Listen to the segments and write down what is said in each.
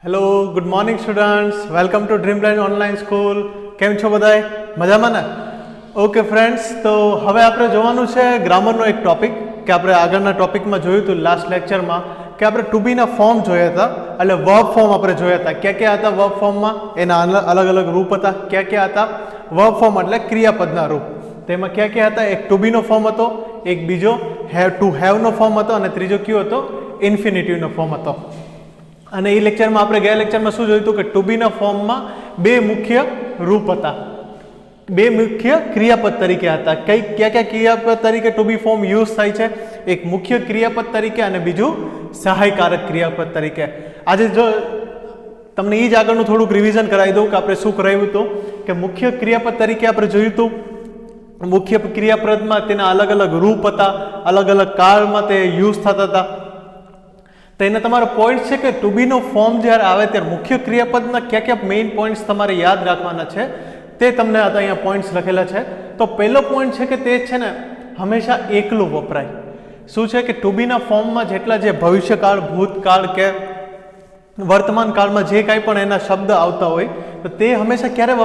Hello good morning students, welcome to Dreamland online school. કેમ છો બધાય? મજામાં ને? ઓકે ફ્રેન્ડ્સ, તો હવે આપણે જોવાનું છે ગ્રામરનો એક ટોપિક કે આપણે આગળના ટોપિકમાં જોયું હતું લાસ્ટ લેક્ચરમાં કે આપણે ટુ બીના ફોર્મ જોયા હતા, એટલે વર્બ ફોર્મ આપણે જોયા હતા. ક્યાં હતા વર્બ ફોર્મમાં? એના અલગ અલગ રૂપ હતા. ક્યાં હતા? વર્બ ફોર્મ એટલે ક્રિયાપદના રૂપ. તેમાં ક્યાં હતા? એક ટુ બીનો ફોર્મ હતો, એક બીજો ટુ હેવનો ફોર્મ હતો અને ત્રીજો કયો હતો? ઇન્ફિનિટિવનો ફોર્મ હતો. અને એ લેક્ચરમાં આપણે ગયા લેક્ચરમાં શું જોયું હતું કે ટુ બીના ફોર્મમાં બે મુખ્ય રૂપ હતા, બે મુખ્ય ક્રિયાપદ તરીકે હતા. ક્યાં ક્રિયાપદ તરીકે ટુ બી ફોર્મ યુઝ થાય છે? એક મુખ્ય ક્રિયાપદ તરીકે અને બીજું સહાયકારક ક્રિયાપદ તરીકે. આજે જો તમને એ જ આગળનું થોડુંક રિવિઝન કરાવી દઉં કે આપણે શું કરાવ્યું હતું કે મુખ્ય ક્રિયાપદ તરીકે આપણે જોયું હતું. મુખ્ય ક્રિયાપદમાં તેના અલગ અલગ રૂપ હતા, અલગ અલગ કાળમાં તે યુઝ થતા હતા. તો એને તમારો પોઈન્ટ છે કે ટુ બીનો ફોર્મ જ્યારે આવે ત્યારે મુખ્ય ક્રિયાપદના ક્યાં મેઇન પોઈન્ટ્સ તમારે યાદ રાખવાના છે તે તમને અહીંયા પોઈન્ટ્સ લખેલા છે. તો પહેલો પોઈન્ટ છે કે તે છે ને હંમેશા એકલું વપરાય. શું છે કે ટુ બીના ફોર્મમાં જેટલા જે ભવિષ્યકાળ, ભૂતકાળ કે વર્તમાન કાળમાં જે કાંઈ પણ એના શબ્દ આવતા હોય તો તે હંમેશા ક્યારે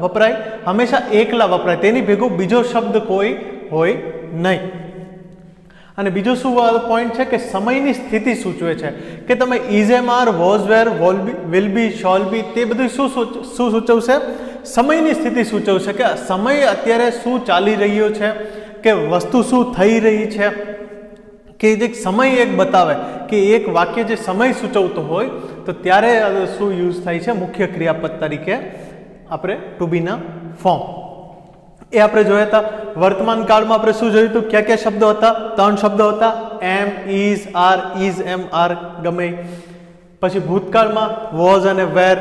વપરાય? હંમેશા એકલા વપરાય. તેની ભેગો બીજો શબ્દ કોઈ હોય નહીં. અને બીજો શું પોઈન્ટ છે કે સમયની સ્થિતિ સૂચવે છે કે તમે is am are, was were, will be, shall be તે બધું શું સૂચવશે? સમયની સ્થિતિ સૂચવશે કે સમય અત્યારે શું ચાલી રહ્યો છે, કે વસ્તુ શું થઈ રહી છે, કે જે સમય એક બતાવે કે એક વાક્ય જે સમય સૂચવતો હોય તો ત્યારે શું યુઝ થાય છે? મુખ્ય ક્રિયાપદ તરીકે આપણે ટુ બીના ફોર્મ એ આપણે જોયા હતા. વર્તમાન કાળમાં આપણે શું જોયું હતું? ક્યાં શબ્દો હતા? 3 શબ્દો હતા, am, is, are, is, am, are ગમે. પછી ભૂતકાળમાં વોઝ અને વેર,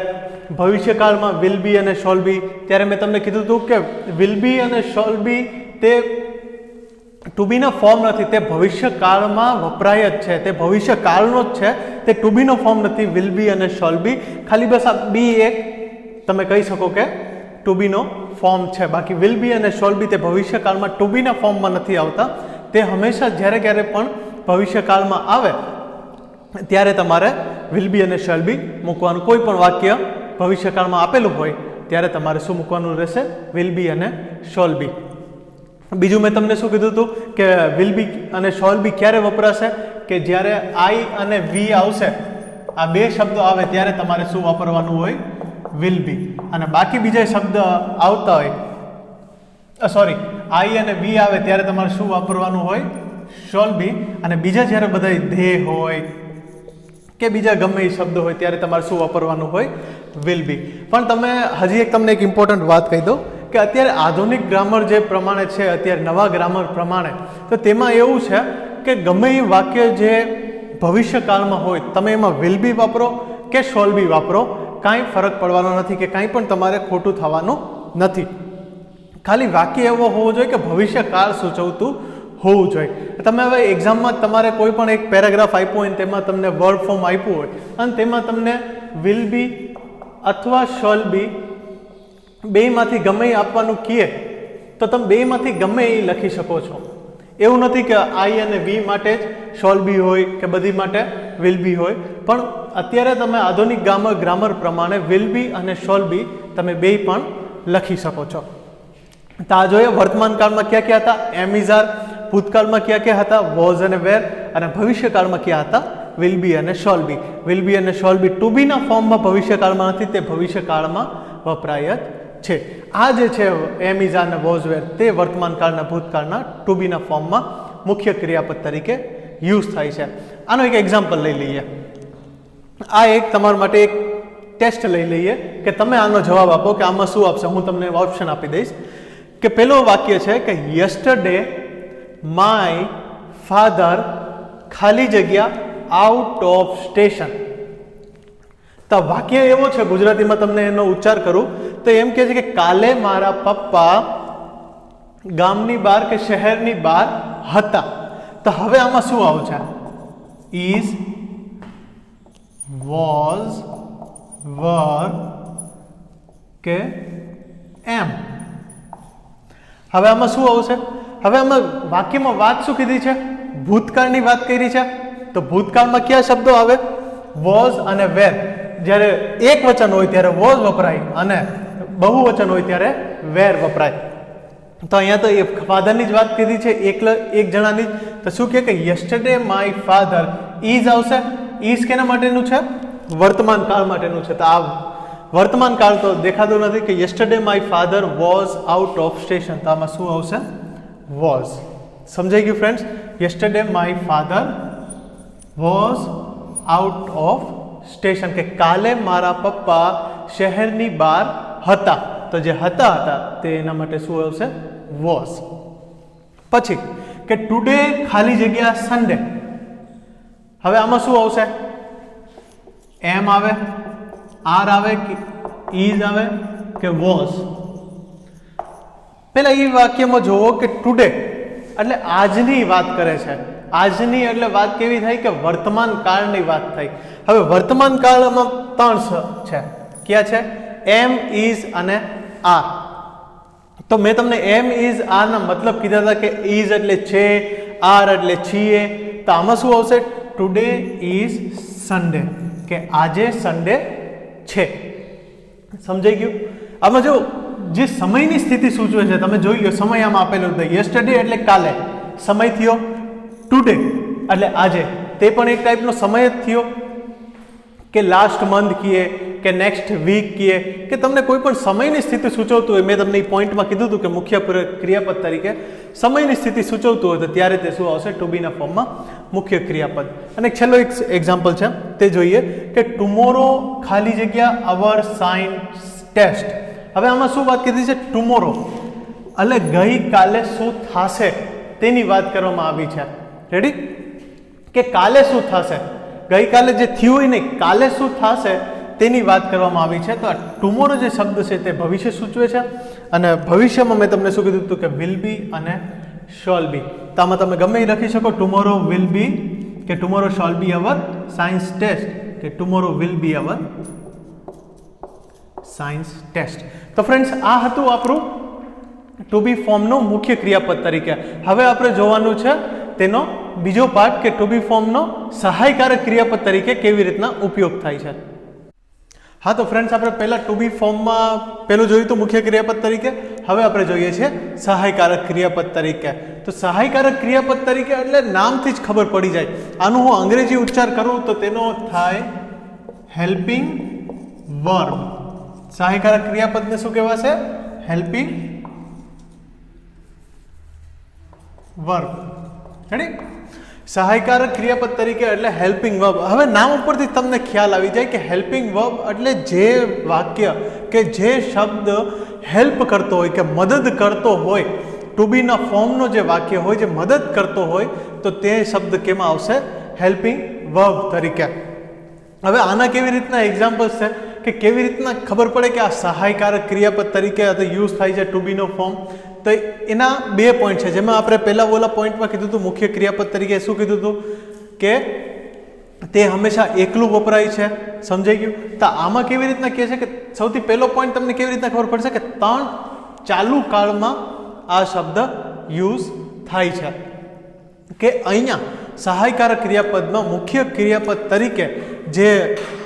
ભવિષ્યકાળમાં વિલ બી અને શોલ બી. ત્યારે મેં તમને કીધું હતું કે વિલ બી અને શોલ બી તે ટુ બીના ફોર્મ નથી, તે ભવિષ્યકાળમાં વપરાય જ છે, તે ભવિષ્યકાળનો જ છે, તે ટુ બીનો ફોર્મ નથી. વિલ બી અને શોલ બી ખાલી બસ આ બી એક તમે કહી શકો કે ટુ બીનો ફોર્મ છે. બાકી વિલ બી અને શોલ બી તે ભવિષ્યકાળમાં ટુ બીના ફોર્મમાં નથી આવતા. તે હંમેશા જ્યારે ક્યારે પણ ભવિષ્યકાળમાં આવે ત્યારે તમારે વિલ બી અને શોલ બી મૂકવાનું. કોઈ પણ વાક્ય ભવિષ્યકાળમાં આપેલું હોય ત્યારે તમારે શું મૂકવાનું રહેશે? વિલ બી અને શોલ બી. બીજું મેં તમને શું કીધું હતું કે વિલ બી અને શોલ બી ક્યારે વપરાશે? કે જ્યારે આઈ અને વી આવશે, આ બે શબ્દો આવે ત્યારે તમારે શું વાપરવાનું હોય? Will be. અને બાકી બીજા શબ્દ આવતા હોય, સોરી, આઈ અને વી આવે ત્યારે તમારે શું વાપરવાનું હોય? શોલ બી. અને બીજા જ્યારે બધા ધે હોય કે બીજા ગમે એ શબ્દ હોય ત્યારે તમારે શું વાપરવાનું હોય? Will be. પણ તમે હજી એક તમને એક ઇમ્પોર્ટન્ટ વાત કહી દઉં કે અત્યારે આધુનિક ગ્રામર જે પ્રમાણે છે, અત્યારે નવા ગ્રામર પ્રમાણે, તો તેમાં એવું છે કે ગમે એ વાક્ય જે ભવિષ્યકાળમાં હોય તમે એમાં વિલ બી વાપરો કે શોલ બી વાપરો, કાંઈ ફરક પડવાનો નથી કે કાંઈ પણ તમારે ખોટું થવાનું નથી. ખાલી વાક્ય એવો હોવો જોઈએ કે ભવિષ્યકાળ સૂચવતું હોવું જોઈએ. તમે હવે એક્ઝામમાં તમારે કોઈ પણ એક પેરેગ્રાફ આપ્યો હોય તેમાં તમને વર્બ ફોર્મ આપ્યું હોય અને તેમાં તમને વિલ બી અથવા શોલ બી બેમાંથી ગમે એ આપવાનું કહે તો તમે બેમાંથી ગમે એ લખી શકો છો. એવું નથી કે આઈ અને વી માટે જ શોલ બી હોય કે બધી માટે વિલ બી હોય. પણ અત્યારે તમે આધુનિક ગ્રામર પ્રમાણે વિલ બી અને શોલ બી તમે બે પણ લખી શકો છો. તો આ જોઈએ વર્તમાન કાળમાં ક્યાં હતા? Am, is, R. ભૂતકાળમાં ક્યાં હતા? વોઝ અને વેર. અને ભવિષ્યકાળમાં ક્યાં હતા? વિલ બી અને શોલ બી. વિલ બી અને શોલ બી ટુ બીના ફોર્મમાં ભવિષ્યકાળમાં નથી, તે ભવિષ્યકાળમાં વપરાય જ છે. આ જે છે એમ, ઇઝ, આર અને વોઝ, વેર તે વર્તમાન કાળના, ભૂતકાળના ટુ બીના ફોર્મમાં મુખ્ય ક્રિયાપદ તરીકે યુઝ થાય છે. આનો એક એક્ઝામ્પલ લઈ લઈએ. આ એક તમારા માટે એક ટેસ્ટ લઈ લઈએ કે તમે આનો જવાબ આપો કે આમાં શું આપશે. હું તમને ઓપ્શન આપી દઈશ કે પેલો વાક્ય છે કે યસ્ટરડે માય ફાધર ખાલી જગ્યા આઉટ ઓફ સ્ટેશન. તો વાક્ય એવો છે, ગુજરાતીમાં તમને એનો ઉચ્ચાર કરું તો એમ કહે છે કે કાલે મારા પપ્પા ગામની બહાર કે શહેરની બહાર હતા. તો હવે આમાં શું આવશે? ઇઝ, વોઝ, વર કે એમ. હવે આમાં શું આવશે? હવે આમાં વાક્યમાં વાત શું કીધી છે? ભૂતકાળની વાત કરી છે. તો ભૂતકાળમાં કયા શબ્દો આવે? વોઝ અને વેર. જ્યારે એક વચન હોય ત્યારે વોઝ વપરાય અને બહુવચન હોય ત્યારે વેર વપરાય. તો અહીંયા તો એ ફાધરની જ વાત કીધી છે, એક જણાની. તો શું કહે કે યસ્ટરડે માય ફાધર ઇઝ આવશે. ઇઝ કેના માટેનું છે? વર્તમાન કાળ માટેનું છે. તો આ વર્તમાન કાળ તો દેખાતું નથી કે yesterday my father was out of station. તો આમાં શું આવશે? વોઝ. સમજાઈ ગયું friends? Yesterday my father was out of station, કે કાલે મારા પપ્પા શહેરની બહાર હતા. તો જે હતા તે એના માટે શું આવશે? વોઝ. પછી કે ટુડે ખાલી જગ્યા સન્ડે. હવે આમાં શું આવશે? એમ આવે, આર આવે, કે ઇઝ આવે, કે વોઝ? પેલા એ વાક્યમાં જોવો કે ટુડે એટલે આજની વાત કરે છે. આજની એટલે વાત કેવી થાય કે વર્તમાન કાળની વાત થઈ. હવે વર્તમાન કાળમાં ત્રણ છે. ક્યાં છે? એમ, ઇઝ અને આર. તો મેં તમને એમ, ઇઝ, આર ના મતલબ કીધા હતા કે ઇઝ એટલે છે, આર એટલે છીએ. તો આમાં શું આવશે? ટુડે ઇઝ સન્ડે, કે આજે સન્ડે છે. સમજાઈ ગયું? આમાં જો જે સમયની સ્થિતિ સૂચવે છે તમે જોઈ લો. સમય આમાં આપેલો હતો. યસ્ટરડે એટલે કાલે સમય થયો, ટુડે એટલે આજે તે પણ એક ટાઈપનો સમય જ થયો, કે લાસ્ટ મંથ કહીએ કે નેક્સ્ટ વીક કહીએ, કે તમને કોઈ પણ સમયની સ્થિતિ સૂચવતું હોય. મેં તમને એ પોઈન્ટમાં કીધું હતું કે મુખ્ય ક્રિયાપદ તરીકે સમયની સ્થિતિ સૂચવતું હોય તો ત્યારે તે શું આવશે? ટુ બીના ફોર્મમાં મુખ્ય ક્રિયાપદ. અને છેલ્લો એક એક્ઝામ્પલ છે તે જોઈએ કે ટુમોરો ખાલી જગ્યા અવર સાયન્સ ટેસ્ટ. હવે આમાં શું વાત કીધી છે? ટુમોરો એટલે ગઈકાલે શું થશે તેની વાત કરવામાં આવી છે. રેડી? કે કાલે શું થશે? ગઈકાલે જે થયું હોય નહીં, કાલે શું થશે તેની વાત કરવામાં આવી છે. તો આ ટુમોરો જે શબ્દ છે તે ભવિષ્ય સૂચવે છે. અને ભવિષ્યમાં મેં તમને શું કીધું હતું કે વિલ બી અને શોલ બી. તો આમાં તમે ગમે એ લખી શકો. ટુમોરો વિલ બી, કે tomorrow shall be our science test, કે tomorrow will be our science test. તો ફ્રેન્ડ્સ આ હતું આપણું ટુ બી ફોર્મનો મુખ્ય ક્રિયાપદ તરીકે. હવે આપણે જોવાનું છે તેનો બીજો પાર્ટ કે ટુ બી ફોર્મનો સહાયકારક ક્રિયાપદ તરીકે કેવી રીતના ઉપયોગ થાય છે. હા, તો ફ્રેન્ડ્સ આપણે પહેલા ટુ બી ફોર્મમાં પહેલું જોયું તો મુખ્ય ક્રિયાપદ તરીકે. હવે આપણે જોઈએ છીએ સહાયકારક ક્રિયાપદ તરીકે. તો સહાયકારક ક્રિયાપદ તરીકે એટલે નામથી જ ખબર પડી જાય. આનું હું અંગ્રેજી ઉચ્ચાર કરું તો તેનો થાય હેલ્પિંગ વર્બ. સહાયકારક ક્રિયાપદને શું કહેવાશે? Helping verb. રેડી? સહાયકારક ક્રિયાપદ તરીકે એટલે હેલ્પિંગ વર્બ. હવે નામ ઉપરથી તમને ખ્યાલ આવી જાય કે હેલ્પિંગ વર્બ એટલે જે વાક્ય કે જે શબ્દ હેલ્પ કરતો હોય કે મદદ કરતો હોય, ટુ બીના ફોર્મનો જે વાક્ય હોય જે મદદ કરતો હોય તો તે શબ્દ કેમાં આવશે? હેલ્પિંગ વર્બ તરીકે. હવે આના કેવી રીતના એક્ઝામ્પલ્સ છે કે કેવી રીતના ખબર પડે કે આ સહાયકારક ક્રિયાપદ તરીકે યુઝ થાય છે ટુ બીનો ફોર્મ? તો એના બે પોઈન્ટ છે. જેમાં આપણે પહેલા ઓલા પોઈન્ટમાં કીધું હતું મુખ્ય ક્રિયાપદ તરીકે શું કીધું હતું કે તે હંમેશા એકલું વપરાય છે. સમજાઈ ગયું? તો આમાં કેવી રીતના કહે છે કે સૌથી પહેલો પોઈન્ટ તમને કેવી રીતના ખબર પડશે કે 3 ચાલુ કાળમાં આ શબ્દ યુઝ થાય છે. કે અહીંયા સહાયકારક ક્રિયાપદમાં મુખ્ય ક્રિયાપદ તરીકે જે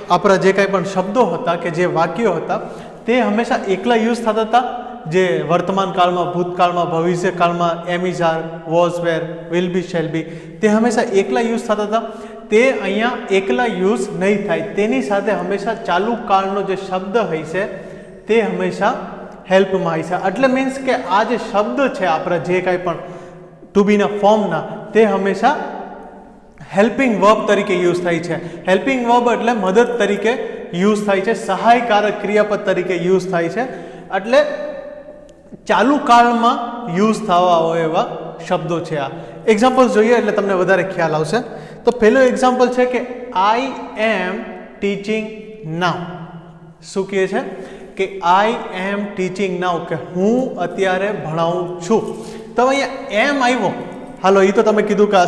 આપણા જે કાંઈ પણ શબ્દો હતા કે જે વાક્યો હતા તે હંમેશા એકલા યુઝ થતા હતા. જે વર્તમાન કાળમાં, ભૂતકાળમાં, ભવિષ્યકાળમાં am is, are, was, were, will be, shall be તે હંમેશા એકલા યુઝ થતા હતા. તે અહીંયા એકલા યુઝ નહીં થાય. તેની સાથે હંમેશા ચાલુ કાળનો જે શબ્દ હોય છે તે હંમેશા હેલ્પમાં હોય છે. એટલે મીન્સ કે આ જે શબ્દ છે આપણા જે કાંઈ પણ ટુ બીના ફોર્મના તે હંમેશા હેલ્પિંગ વર્બ તરીકે યુઝ થાય છે. હેલ્પિંગ વર્બ એટલે મદદ તરીકે યુઝ થાય છે. સહાયકારક ક્રિયાપદ તરીકે યુઝ થાય છે. એટલે ચાલુ કાળમાં યુઝ થવા હોય એવા શબ્દો છે. આ એક્ઝામ્પલ્સ જોઈએ એટલે તમને વધારે ખ્યાલ આવશે. તો પહેલો એક્ઝામ્પલ છે કે આઈ એમ ટીચિંગ નાઉ. શું કહે છે કે આઈ એમ ટીચિંગ નાઉ, કે હું અત્યારે ભણાવું છું. તો અહીંયા એમ આવ્યો. હાલો, એ તો તમે કીધું કે આ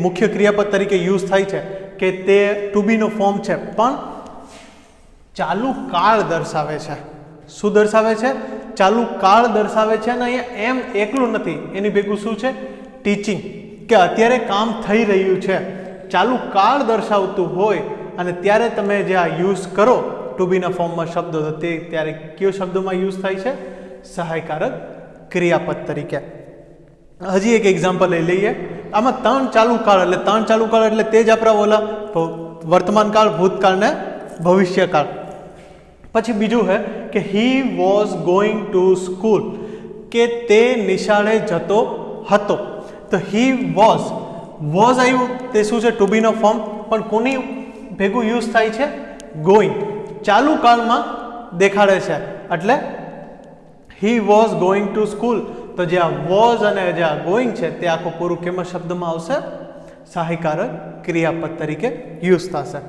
મુખ્ય ક્રિયાપદ તરીકે યુઝ થાય છે કે તે ટુ બીનો ફોર્મ છે, પણ ચાલુ કાળ દર્શાવે છે. શું દર્શાવે છે? ચાલુ કાળ દર્શાવે છે. અને અહીંયા એમ એકલું નથી, એની ભેગું શું છે? ટીચિંગ, કે અત્યારે કામ થઈ રહ્યું છે. ચાલુ કાળ દર્શાવતું હોય અને ત્યારે તમે જે આ યુઝ કરો ટુ બીના ફોર્મમાં શબ્દો, તો તે ત્યારે કયો શબ્દોમાં યુઝ થાય છે? સહાયકારક ક્રિયાપદ તરીકે. હજી એક એક્ઝામ્પલ લઈ લઈએ. આમાં ત્રણ ચાલુ કાળ એટલે તે જ આપણા ઓલા વર્તમાન કાળ, ભૂતકાળ ને ભવિષ્યકાળ. પછી બીજું છે કે he was going to school, કે તે નિશાળે જતો હતો. તો હી વોઝ આવ્યું તે શું છે? ટુ બીનો ફોર્મ, પણ કોની ભેગું યુઝ થાય છે? ગોઈંગ. ચાલુ કાળમાં દેખાડે છે એટલે he was going to school. તો જે આ વોઝ અને જે આ ગોઈંગ છે તે આખું પૂરું કેમ શબ્દમાં આવશે? સહાયકારક ક્રિયાપદ તરીકે યુઝ થશે.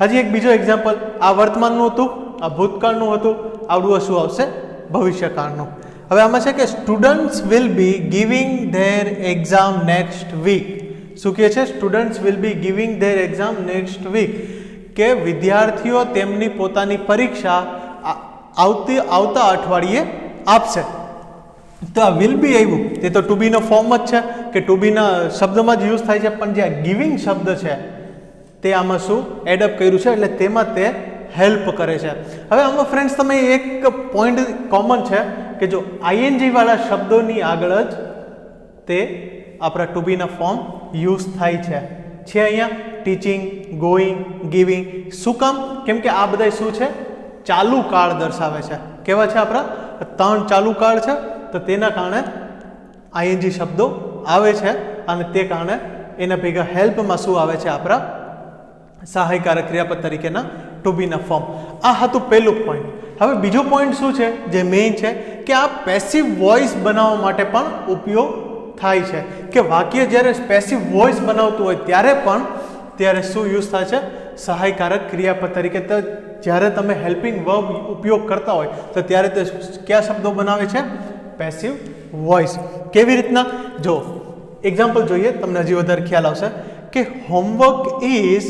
હજી એક બીજો એક્ઝામ્પલ, આ વર્તમાનનું હતું, આ ભૂતકાળનું હતું, આવડું શું આવશે? ભવિષ્યકાળનું. હવે આમાં છે કે students will be giving their exam next week. શું કહે છે? Students will be giving their exam next week, કે વિદ્યાર્થીઓ તેમની પોતાની પરીક્ષા આવતા અઠવાડિયે આપશે. તો આ વિલ બી આવ્યું તે તો ટુ બીનો ફોર્મ જ છે, કે ટુ બીના શબ્દમાં જ યુઝ થાય છે, પણ જે ગિવિંગ શબ્દ છે તે આમાં શું એડઅપ કર્યું છે, એટલે તેમાં તે હેલ્પ કરે છે. હવે આમાં ફ્રેન્ડ્સ તમે એક પોઈન્ટ કોમન છે કે જો આઈએનજી વાળા શબ્દોની આગળ જ તે આપણા ટુ બીના ફોર્મ યુઝ થાય છે અહીંયા ટીચિંગ, ગોઈંગ, ગિવિંગ. શું કામ? કેમ કે આ બધા શું છે? ચાલુ કાળ દર્શાવે છે. કેવા છે? આપણા ત્રણ ચાલુ કાળ છે, તો તેના કારણે આઈએનજી શબ્દો આવે છે, અને તે કારણે એના ભેગા હેલ્પમાં શું આવે છે? આપણા સહાયકારક ક્રિયાપદ તરીકેના ટુ બીના ફોર્મ. આ હતું પહેલું પોઈન્ટ. હવે બીજો પોઈન્ટ શું છે જે મેઇન છે, કે આ પેસિવ વોઇસ બનાવવા માટે પણ ઉપયોગ થાય છે. કે વાક્ય જ્યારે પેસિવ વોઇસ બનાવતું હોય ત્યારે શું યુઝ થાય છે? સહાયકારક ક્રિયાપદ તરીકે. તો જ્યારે તમે હેલ્પિંગ વર્બ ઉપયોગ કરતા હોય તો ત્યારે તે કયા શબ્દો બનાવે છે? Passive voice. કેવી રીતના? જો એક્ઝામ્પલ જોઈએ તમને હજી વધારે ખ્યાલ આવશે, કે homework is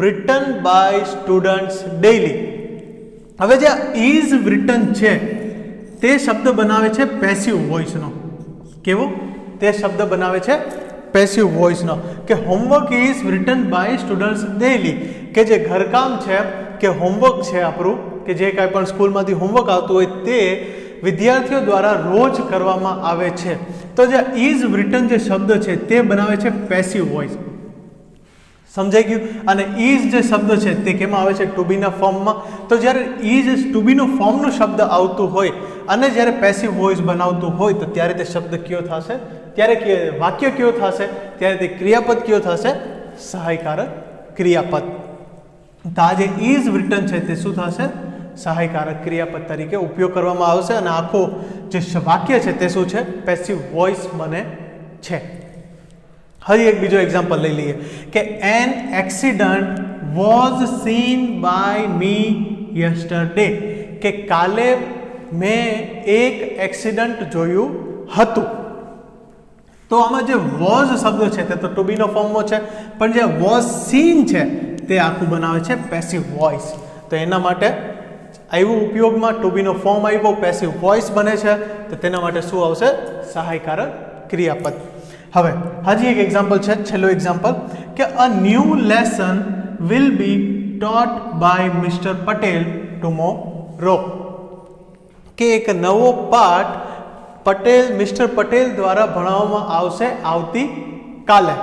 written by students daily. હવે જે ઇઝ written છે તે શબ્દ બનાવે છે પેસિવ વોઇસનો. કેવો? તે શબ્દ બનાવે છે પેસિવ વોઇસનો, કે homework is written by students daily, કે જે ઘરકામ છે કે હોમવર્ક છે આપણું, કે જે કાંઈ પણ સ્કૂલમાંથી હોમવર્ક આવતું હોય તે વિદ્યાર્થીઓ દ્વારા રોજ કરવામાં આવે છે. તો જે ઇઝ written જે શબ્દ છે તે બનાવે છે પેસિવ વોઇસ. સમજાઈ ગયું? અને ઇઝ જે શબ્દ છે તે કેમાં આવે છે? ટુ બીના ફોર્મમાં. તો જ્યારે ઇઝ ટુ બીનું ફોર્મનું શબ્દ આવતું હોય અને જ્યારે પેસિવ વોઇસ બનાવતું હોય તો ત્યારે તે શબ્દ કયો થશે? ત્યારે વાક્ય કયો થશે? ત્યારે તે ક્રિયાપદ કયો થશે? સહાયકારક ક્રિયાપદ. તો આ જે ઇઝ written છે તે શું થશે? સહાયકારક ક્રિયાપદ તરીકે ઉપયોગ કરવામાં આવશે, અને આખું જે વાક્ય છે તે શું છે? પેસિવ વોઇસ બને છે. હજી એક બીજો એક્ઝામ્પલ લઈ લઈએ, કે an accident was seen by me yesterday, કે કાલે મેં એક એક્સિડન્ટ જોયું હતું. તો આમાં જે વોઝ શબ્દ છે તે તો ટુ બીનો ફોર્મમાં છે, પણ જે વોઝ સીન છે તે આખું બનાવે છે પેસિવ વોઇસ. તો એના માટે આવ્યું ઉપયોગમાં ટુ બીનો ફોર્મ આવ્યો, પેસિવ વોઇસ બને છે, તો તેના માટે શું આવશે? સહાયકારક ક્રિયાપદ. હવે હજી એક એક્ઝામ્પલ છે, છેલ્લો એક્ઝામ્પલ, કે a new lesson will be taught by Mister Patel tomorrow, કે એક નવો પાઠ મિસ્ટર પટેલ દ્વારા ભણાવવામાં આવશે આવતીકાલે.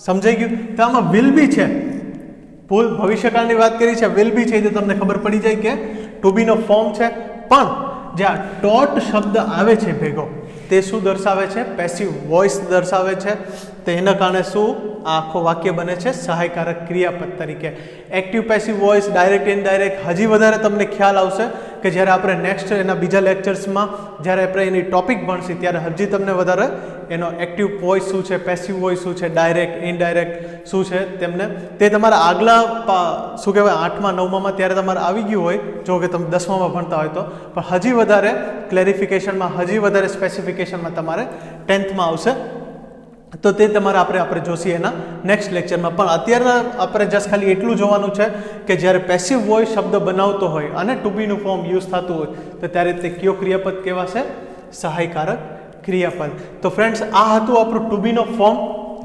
સમજાઈ ગયું? તો આમાં વિલ બી છે, ભવિષ્યકાળની વાત કરી છે, વિલ બી છે, તો તમને ખબર પડી જાય કે ટુ બીનો ફોર્મ છે, પણ જે આ ટોટ શબ્દ આવે છે ભેગો તે શું દર્શાવે છે? પેસિવ વોઇસ દર્શાવે છે. તો એના કારણે શું આખો વાક્ય બને છે? સહાયકારક ક્રિયાપદ તરીકે. Active passive voice, direct indirect, હજી વધારે તમને ખ્યાલ આવશે કે જ્યારે આપણે નેક્સ્ટ એના બીજા લેક્ચર્સમાં જ્યારે આપણે એની ટોપિક ભણશી ત્યારે હજી તમને વધારે એનો એક્ટિવ વોઇસ શું છે, પેસિવ વોઇસ શું છે, ડાયરેક્ટ ઇનડાયરેક્ટ શું છે તે તમારા આગલા શું કહેવાય 8મા 9મામાં ત્યારે તમારે આવી ગયું હોય, જો કે તમે 10મામાં ભણતા હોય તો, પણ હજી વધારે ક્લેરિફિકેશનમાં, હજી વધારે સ્પેસિફિકેશનમાં તમારે 10થમાં આવશે. તો તે તમારે આપણે જોશી એના નેક્સ્ટ લેક્ચરમાં. પણ અત્યારે આપણે જસ્ટ ખાલી એટલું જોવાનું છે કે જ્યારે પેસિવ વોઇસ શબ્દ બનાવતો હોય અને ટુ બીનું ફોર્મ યુઝ થતું હોય તો ત્યારે તે કયો ક્રિયાપદ કહેવાશે? સહાયકારક ક્રિયાપદ. તો ફ્રેન્ડ્સ, આ હતું આપણું ટુ બીનો ફોર્મ.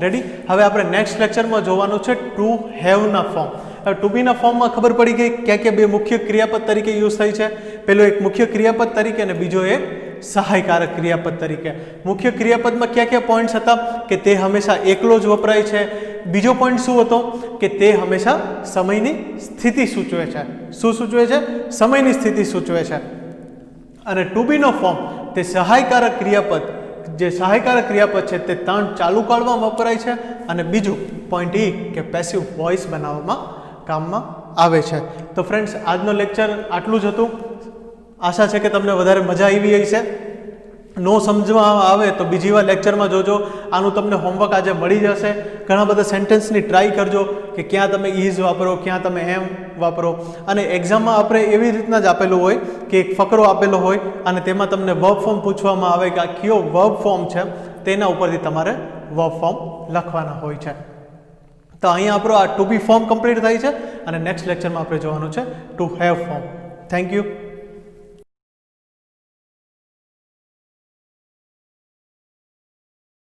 રેડી? હવે આપણે નેક્સ્ટ લેક્ચરમાં જોવાનું છે ટુ હેવના ફોર્મ. હવે ટુ બીના ફોર્મમાં ખબર પડી ગઈ ક્યાં બે મુખ્ય ક્રિયાપદ તરીકે યુઝ થાય છે. પેલો એક મુખ્ય ક્રિયાપદ તરીકે અને બીજો એક સહાયકારક ક્રિયાપદ તરીકે. મુખ્ય ક્રિયાપદમાં કયા પોઈન્ટ્સ હતા કે તે હંમેશા એકલો જ વપરાય છે. બીજો પોઈન્ટ શું હતો કે તે હંમેશા સમયની સ્થિતિ સૂચવે છે. શું સૂચવે છે? સમયની સ્થિતિ સૂચવે છે. અને ટુ બીનો ફોર્મ તે સહાયકારક ક્રિયાપદ, જે સહાયકારક ક્રિયાપદ છે તે તાણ ચાલુ કાળમાં વપરાય છે. અને બીજું પોઈન્ટ એ કે પેસિવ વોઇસ બનાવવામાં કામમાં આવે છે. તો ફ્રેન્ડ્સ, આજનો લેક્ચર આટલું જ હતું. આશા છે કે તમને વધારે મજા આવી હશે. નો સમજવામાં આવે તો બીજી વાર લેક્ચરમાં જોજો. આનું તમને હોમવર્ક આજે મળી જશે. ઘણા બધા સેન્ટેન્સની ટ્રાય કરજો કે ક્યાં તમે ઇઝ વાપરો, ક્યાં તમે એમ વાપરો. અને એક્ઝામમાં આપણે એવી રીતના જ આપેલું હોય કે એક ફકરો આપેલો હોય અને તેમાં તમને વર્બ ફોર્મ પૂછવામાં આવે કે આ કયો વર્બ ફોર્મ છે, તેના ઉપરથી તમારે વર્બ ફોર્મ લખવાના હોય છે. તો અહીંયા આપણો આ ટુ બી ફોર્મ કમ્પ્લીટ થાય છે અને નેક્સ્ટ લેક્ચરમાં આપણે જોવાનું છે to have form. Thank you.